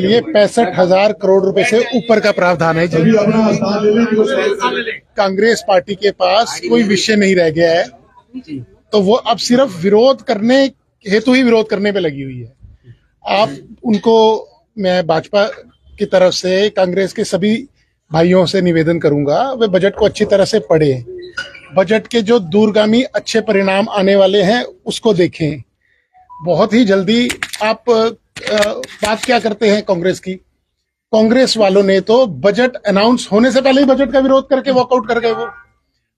लिए 65,000 करोड़ रुपए से ऊपर का प्रावधान है। जी, कांग्रेस पार्टी के पास कोई विषय नहीं रह गया है, तो वो अब सिर्फ विरोध करने हेतु ही विरोध करने पे लगी हुई है। आप उनको, मैं भाजपा की तरफ से कांग्रेस के सभी भाइयों से निवेदन करूंगा, वे बजट को अच्छी तरह से पढ़ें, बजट के जो दूरगामी अच्छे परिणाम आने वाले हैं उसको देखें। बहुत ही जल्दी आप बात क्या करते हैं कांग्रेस की, कांग्रेस वालों ने तो बजट अनाउंस होने से पहले ही बजट का विरोध करके वॉकआउट कर गए। वो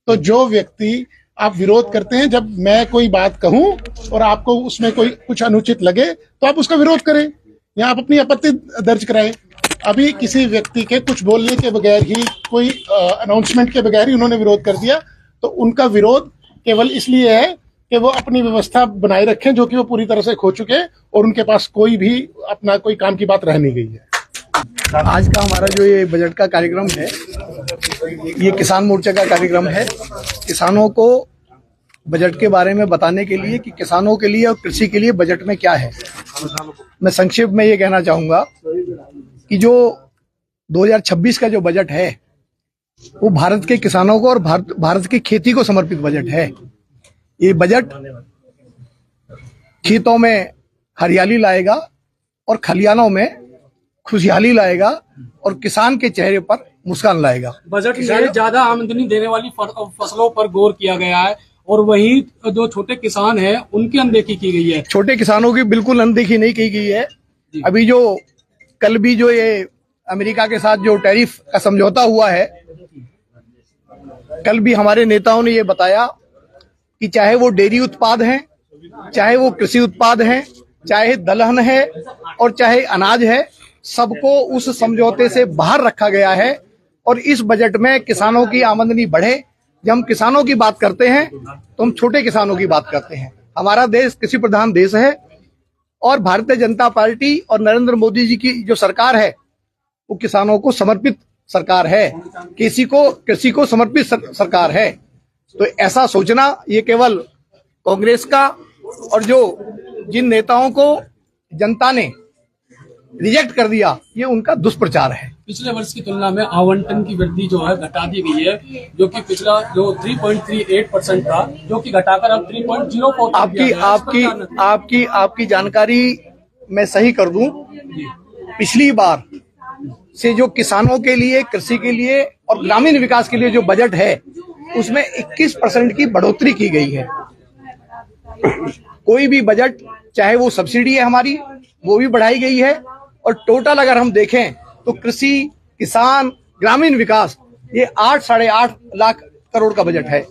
तो जो व्यक्ति आप विरोध करते हैं, जब मैं कोई बात कहूं और आपको उसमें कोई कुछ अनुचित लगे तो आप उसका विरोध करें या आप अपनी आपत्ति दर्ज कराएं। अभी किसी व्यक्ति के कुछ बोलने के बगैर ही, कोई अनाउंसमेंट के बगैर ही उन्होंने विरोध कर दिया, तो उनका विरोध केवल इसलिए है कि वो अपनी व्यवस्था बनाए रखें, जो कि वो पूरी तरह से खो चुके हैं और उनके पास कोई भी अपना कोई काम की बात रह नहीं गई है। आज का हमारा जो ये बजट का कार्यक्रम है, ये किसान मोर्चा का कार्यक्रम है। किसानों को बजट के बारे में बताने के लिए कि किसानों के लिए और कृषि के लिए बजट में क्या है। मैं संक्षेप में ये कहना चाहूंगा कि जो 2026 का जो बजट है वो भारत के किसानों को और भारत की खेती को समर्पित बजट है। ये बजट खेतों में हरियाली लाएगा और खलिहानों में खुशहाली लाएगा और किसान के चेहरे पर मुस्कान लाएगा। बजट में ज्यादा आमदनी देने वाली फसलों पर गौर किया गया है और वही जो छोटे किसान हैं उनकी अनदेखी की गई है। छोटे किसानों की बिल्कुल अनदेखी नहीं की गई है। अभी जो कल भी जो ये अमेरिका के साथ जो टैरिफ का समझौता हुआ है, कल भी हमारे नेताओं ने ये बताया कि चाहे वो डेयरी उत्पाद हैं, चाहे वो कृषि उत्पाद हैं, चाहे दलहन है और चाहे अनाज है, सबको उस समझौते से बाहर रखा गया है। और इस बजट में किसानों की आमदनी बढ़े। जब हम किसानों की बात करते हैं तो हम छोटे किसानों की बात करते हैं। हमारा देश कृषि प्रधान देश है और भारतीय जनता पार्टी और नरेंद्र मोदी जी की जो सरकार है वो किसानों को समर्पित सरकार है, कृषि को समर्पित सरकार है। तो ऐसा सोचना ये केवल कांग्रेस का और जो जिन नेताओं को जनता ने रिजेक्ट कर दिया, ये उनका दुष्प्रचार है। पिछले वर्ष की तुलना में आवंटन की वृद्धि जो है घटा दी गई है, जो कि पिछला जो 3.38% था, जो कि घटाकर अब 3.04। आपकी जानकारी मैं सही कर दूं, पिछली बार से जो किसानों के लिए, कृषि के लिए और ग्रामीण विकास के लिए जो बजट है उसमें 21% की बढ़ोतरी की गई है। कोई भी बजट, चाहे वो सब्सिडी है हमारी, वो भी बढ़ाई गई है। और टोटल अगर हम देखें तो कृषि, किसान, ग्रामीण विकास, ये 8 साढ़े 8 लाख करोड़ का बजट है।